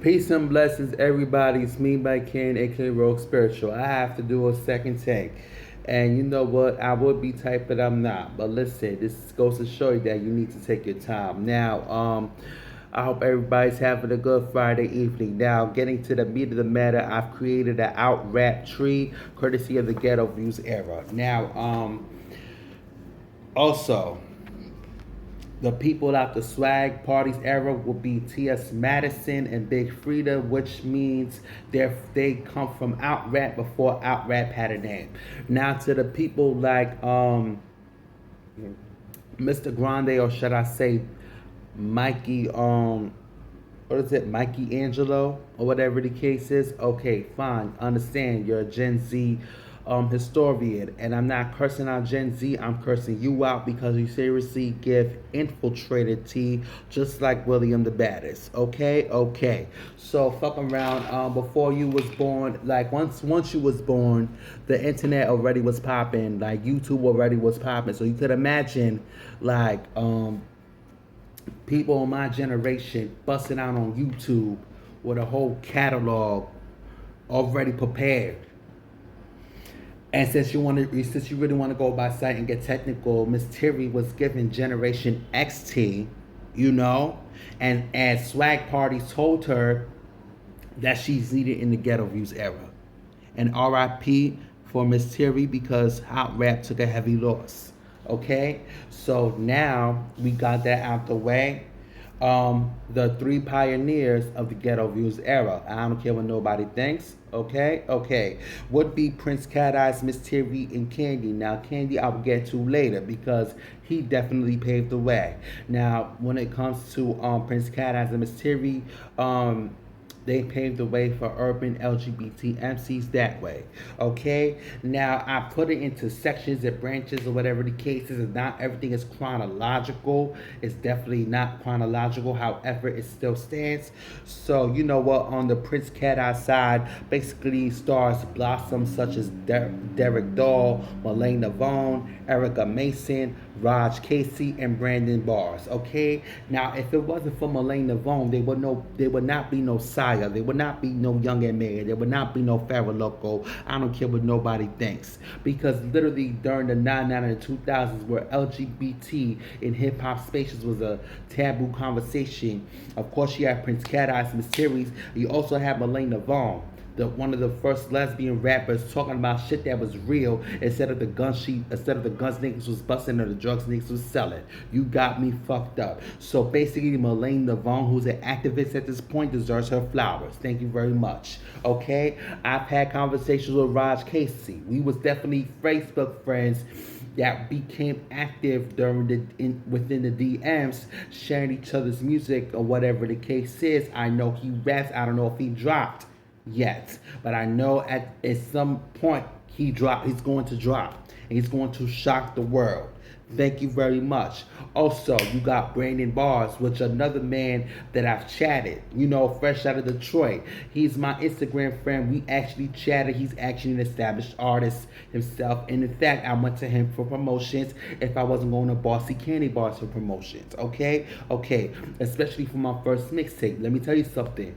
Peace and blessings, everybody. It's me, by Ken, aka Rogue Spiritual. I have to do a second take. And you know what? I would be type, but I'm not. But listen, this goes to show you that you need to take your time. Now, I hope everybody's having a good Friday evening. Now, getting to the meat of the matter, I've created an out rap tree courtesy of the Ghetto Views era. Now, also, the people out the swag parties era will be T.S. Madison and Big Frida, which means they come from out rap before out rap had a name. Now to the people like Mr. Grande, or should I say Mikey what is it, Mikey Angelo, or whatever the case is. Okay, fine. Understand you're a Gen Z historian, and I'm not cursing out Gen Z. I'm cursing you out because you seriously give infiltrated tea, just like William the Baddest. Okay, okay. So fuck around. Before you was born, like once you was born, the internet already was popping. Like YouTube already was popping. So you could imagine, like people in my generation busting out on YouTube with a whole catalog already prepared. And since you really want to go by sight and get technical, Miss Terry was given Generation XT, you know, and as swag parties told her that she's needed in the Ghetto Views era. And RIP for Miss Terry because hot rap took a heavy loss. Okay, so now we got that out the way. The three pioneers of the Ghetto Views era. I don't care what nobody thinks. Okay, okay. Would be Prince Cat Eyes, Miss Terry, and Candy. Now, Candy I'll get to later because he definitely paved the way. Now, when it comes to Prince Cat Eyes and Miss Terry, they paved the way for urban LGBT MCs that way. Okay? Now, I put it into sections and branches or whatever the case is, and not everything is chronological. It's definitely not chronological. However, it still stands. So, you know what? On the Prince Cat Eye side, basically stars blossom such as Derek Dahl, Malane Navone, Erica Mason, Raj Casey, and Brandon Bars. Okay? Now, if it wasn't for Malane Navone, there would not be no Saya. There would not be no Young and Mary. There would not be no Farrah Loco. I don't care what nobody thinks. Because literally during the 99 and the 2000s, where LGBT in hip hop spaces was a taboo conversation, of course you had Prince Cat Eyes, Miss Series. You also had Malane Navone, one of the first lesbian rappers talking about shit that was real instead of the guns niggas was busting or the drugs niggas was selling. You got me fucked up. So basically, Malane Navone, who's an activist at this point, deserves her flowers. Thank you very much. Okay, I've had conversations with Raj Casey. We was definitely Facebook friends that became active within the DMs, sharing each other's music or whatever the case is. I know he raps. I don't know if he dropped yet, but I know at some point he's going to drop, and he's going to shock the world. Thank you very much. Also, you got Brandon Bars, which another man that I've chatted, you know, fresh out of Detroit. He's my Instagram friend. We actually chatted. He's actually an established artist himself. And in fact, I went to him for promotions if I wasn't going to Bossy Candy Bars for promotions. Okay? Okay. Especially for my first mixtape. Let me tell you something.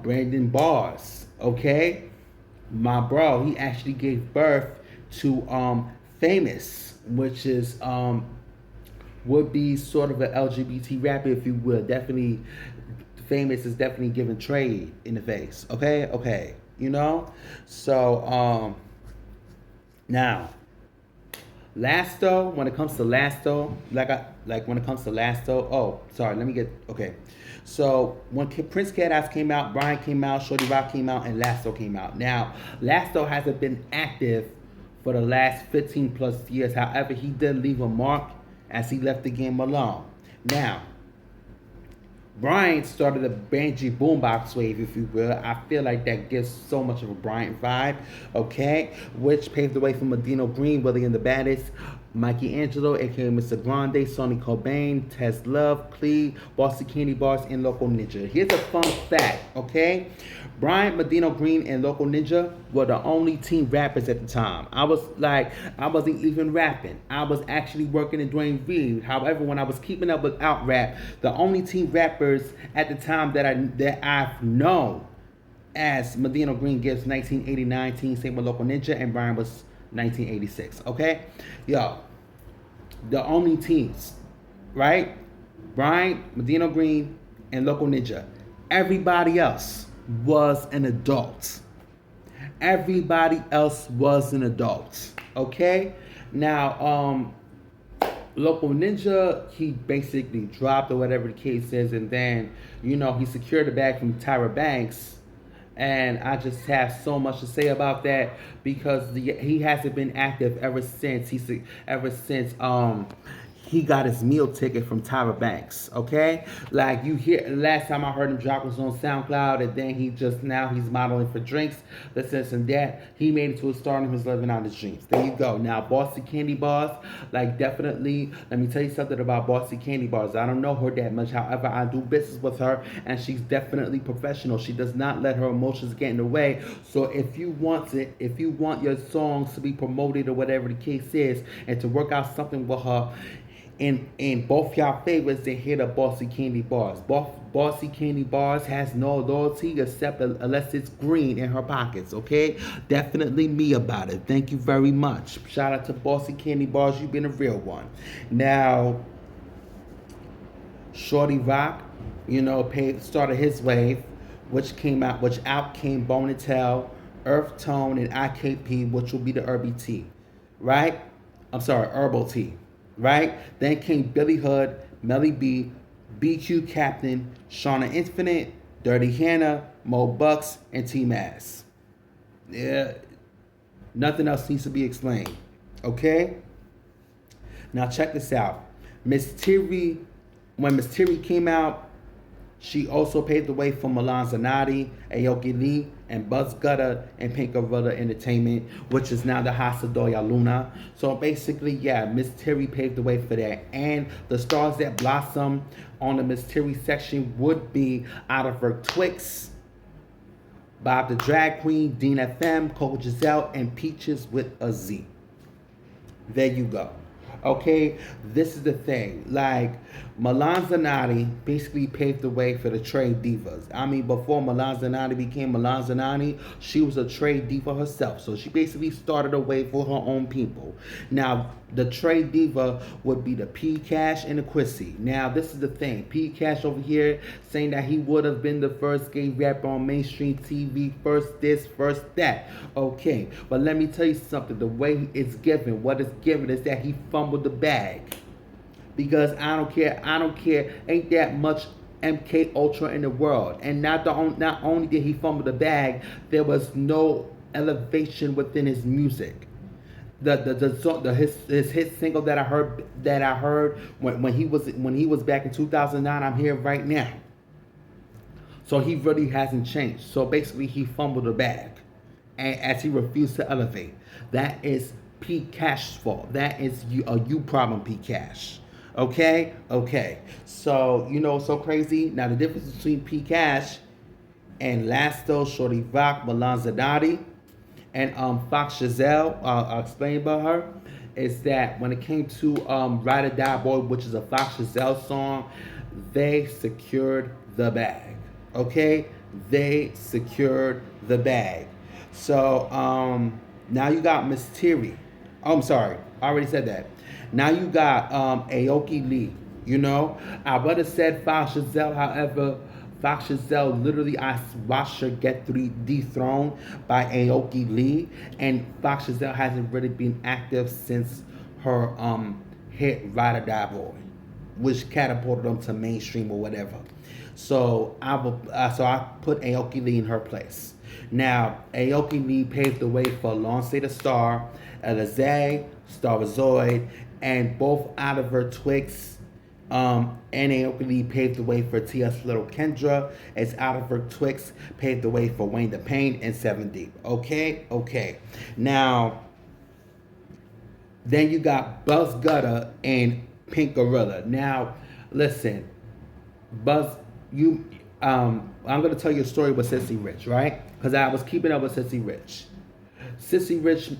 Brandon Bars, okay? My bro, he actually gave birth to Famous, which is would be sort of an LGBT rapper, if you will. Definitely, Famous is definitely giving trade in the face. Okay, okay, you know. So now, Lasto. When it comes to Lasto, when it comes to Lasto. Oh, sorry. Let me get okay. So when Prince Cat Eyes came out, Brian came out, Shorty Rock came out, and Lasto came out. Now, Lasto hasn't been active for the last 15 plus years. However, he did leave a mark as he left the game alone. Now, Brian started a Banji boombox wave, if you will. I feel like that gives so much of a Brian vibe, okay? Which paved the way for Medino Green, Willie and the Baddest, Mikey Angelo, aka Mr. Grande, Sonny Cobain, Tez Love, Clee, Bossy Candy Bars, and Local Ninja. Here's a fun fact, okay? Brian Medino Green and Local Ninja were the only teen rappers at the time. I wasn't even rapping. I was actually working in Dwayne Reed. However, when I was keeping up with Out Rap, the only teen rappers at the time that I've known as Medino Green gives 1989 teen, same with Local Ninja, and Brian was 1986. Okay, yo, the only teams, right? Brian, Medino Green, and Local Ninja. Everybody else was an adult. Everybody else was an adult. Okay, now Local Ninja, he basically dropped or whatever the case is, and then he secured the bag from Tyra Banks. And I just have so much to say about that because he hasn't been active ever since he got his meal ticket from Tyra Banks. Okay, like you hear, last time I heard him drop was on SoundCloud, and then he's modeling for drinks, this and that. He made it to a star and he's living out his dreams. There you go. Now Bossy Candy Bars, like definitely. Let me tell you something about Bossy Candy Bars. I don't know her that much. However, I do business with her, and she's definitely professional. She does not let her emotions get in the way. So if you want your songs to be promoted or whatever the case is, and to work out something with her, in both y'all favorites, they hit the Bossy Candy Bars. Bossy Candy Bars has no loyalty except unless it's green in her pockets, okay? Definitely me about it. Thank you very much. Shout out to Bossy Candy Bars. You've been a real one. Now, Shorty Rock, started his wave, which out came Bone and Tell, Earth Tone, and IKP, which will be the RBT, right? I'm sorry, Herbal Tea. Right? Then came Billy Hood, Melly B, BQ Captain, Shauna Infinite, Dirty Hannah, Mo Bucks, and T-Mass. Yeah, nothing else needs to be explained. Okay? Now check this out. When Miss Terry came out, she also paved the way for Milan Zanotti, Aoki Lee, and Buzz Gutter and Pink Gorilla Entertainment, which is now the Hasadoya Luna. So basically, yeah, Miss Terry paved the way for that. And the stars that blossom on the Miss Terry section would be Out of Her Twix, Bob the Drag Queen, Dean FM, Coco Giselle, and Peaches with a Z. There you go. Okay, this is the thing. Like, Milan Zanotti basically paved the way for the trade divas. I mean, before Milan Zanotti became Milan Zanotti, she was a trade diva herself. So she basically started a way for her own people. Now, the trade diva would be the P Cash and the Quissy. Now, this is the thing. P Cash over here saying that he would have been the first gay rapper on mainstream TV, first this, first that. Okay, but let me tell you something. The way it's given, what it's given is that he fumbled the bag. Because I don't care, ain't that much MK Ultra in the world. And not only did he fumble the bag, there was no elevation within his music. His hit single that I heard when he was back in 2009, I'm Here Right Now. So he really hasn't changed. So basically he fumbled the bag, and as he refused to elevate. That is P Cash's fault. That is you problem, P Cash. Okay. So so crazy. Now the difference between P Cash and Lasto, Shorty Rock, Milan Zanotti, and Fox Giselle, I'll explain about her, is that when it came to Ride or Die Boy, which is a Fox Giselle song, they secured the bag. Okay? They secured the bag. So now you got Miss Terry. Oh, I'm sorry. I already said that. Now you got Aoki Lee. I would have said Fox Giselle, however, Fox Giselle, literally, I watched her get dethroned by Aoki Lee, and Fox Giselle hasn't really been active since her hit Ride or Die Boy, which catapulted them to mainstream or whatever. So I put Aoki Lee in her place. Now, Aoki Lee paved the way for Long Stay the Star, Alizé, Starzoid, and both Out of Her Twix and Aoki Lee paved the way for T.S. Little Kendra, as Out of Her Twix paved the way for Wayne the Pain and 7 Deep. Okay. Now, Then you got Buzz Gutter and Pink Gorilla. Now, listen, Buzz, I'm gonna tell you a story with Sissy Rich, right? Because I was keeping up with Sissy Rich. Sissy Rich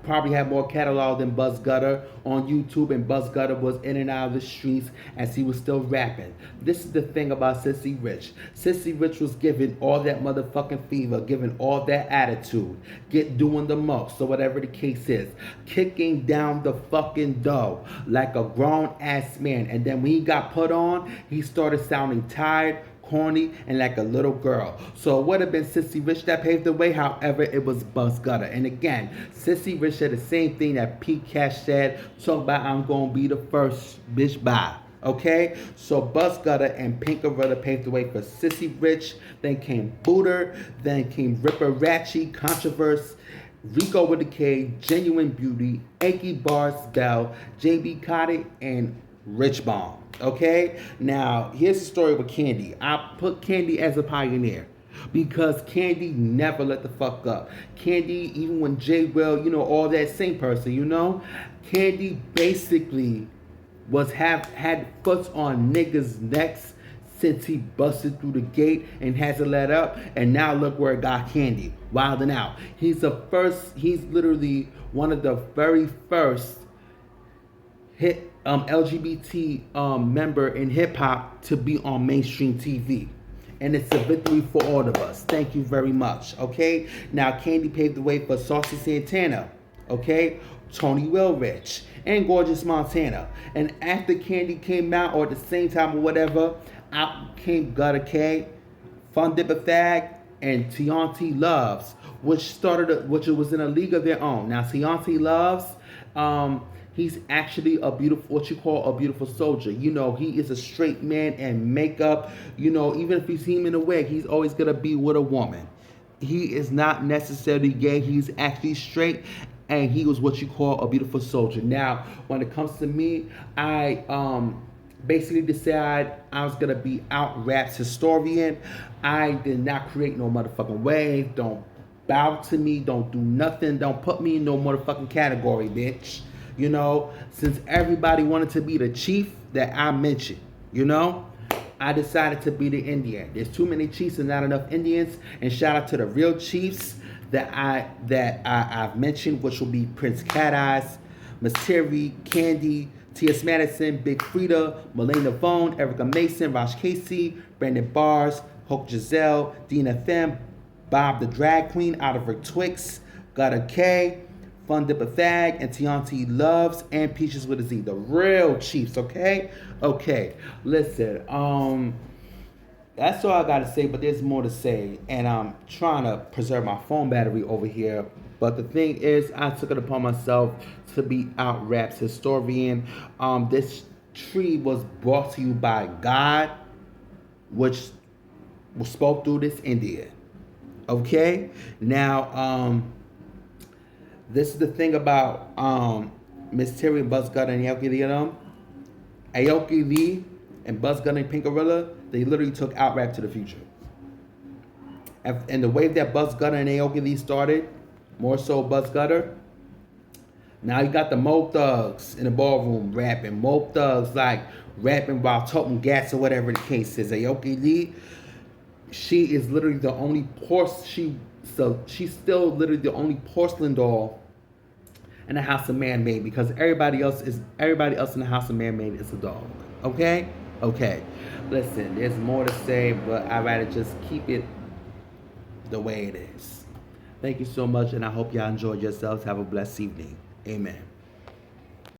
probably had more catalog than Buzz Gutter on YouTube, and Buzz Gutter was in and out of the streets as he was still rapping. This is the thing about Sissy Rich. Sissy Rich was giving all that motherfucking fever, giving all that attitude, doing the most, or whatever the case is, kicking down the fucking dough like a grown ass man. And then when he got put on, he started sounding tired, corny, and like a little girl. So it would have been Sissy Rich that paved the way. However, it was Buzz Gutter. And again, Sissy Rich said the same thing that Pete Cash said, talking about I'm gonna be the first bitch bye. Okay, so Buzz Gutter and Pink Gorilla paved the way for Sissy Rich. Then came Booter. Then came Ripper Ratchy, Controverse, Rico with the K, Genuine Beauty, Anky Bars Bell, JB Cotty, and Rich Bomb. Okay, now here's the story with Candy. I put Candy as a pioneer because Candy never let the fuck up. Candy, even when J Will, all that same person, Candy basically had foots on niggas' necks since he busted through the gate and hasn't let up. And now look where it got Candy, wilding out. He's literally one of the very first hit LGBT member in hip hop to be on mainstream TV. And it's a victory for all of us. Thank you very much. Okay? Now Candy paved the way for Saucy Santana. Okay? Tony Willrich and Gorgeous Montana. And after Candy came out, or at the same time or whatever, out came Gutter K, Fun Dipper Fag, and Tianti Loves, which was in a league of their own. Now Tianti Loves, he's actually what you call a beautiful soldier. He is a straight man and makeup. Even if you see him in a wig, he's always gonna be with a woman. He is not necessarily gay. He's actually straight, and he was what you call a beautiful soldier. Now, when it comes to me, I basically decided I was gonna be out raps historian. I did not create no motherfucking wave. Don't bow to me. Don't do nothing. Don't put me in no motherfucking category, bitch. Since everybody wanted to be the chief that I mentioned, I decided to be the Indian. There's too many chiefs and not enough Indians. And shout out to the real chiefs that I've mentioned, which will be Prince Cat Eyes, Miss Terry, Candy, T.S. Madison, Big Frida, Malena Vaughn, Erica Mason, Rosh Casey, Brandon Bars, Hope Giselle, Dina Femme, Bob the Drag Queen, Oliver Twix, Gutter K, Fun Dipper Fag, and Tianti Loves, and Peaches with a Z. The real chiefs, okay? Okay, listen, that's all I gotta say, but there's more to say, and I'm trying to preserve my phone battery over here. But the thing is, I took it upon myself to be out raps historian. This tree was brought to you by God, which spoke through this Indian. Okay? Now, this is the thing about Miss Terry and Buzz Gutter and Aoki Lee. Aoki Lee and Buzz Gutter and Pink Gorilla, they literally took out rap to the future. And the wave that Buzz Gutter and Aoki Lee started, more so Buzz Gutter, now you got the Mo Thugs in the ballroom rapping. Mo Thugs like rapping while toting gas or whatever the case is. Aoki Lee, she is literally the only she's still literally the only porcelain doll in the House of Man-Made, because everybody else in the House of Man-Made is a dog. Okay? Okay. Listen, there's more to say, but I'd rather just keep it the way it is. Thank you so much, and I hope y'all enjoyed yourselves. Have a blessed evening. Amen.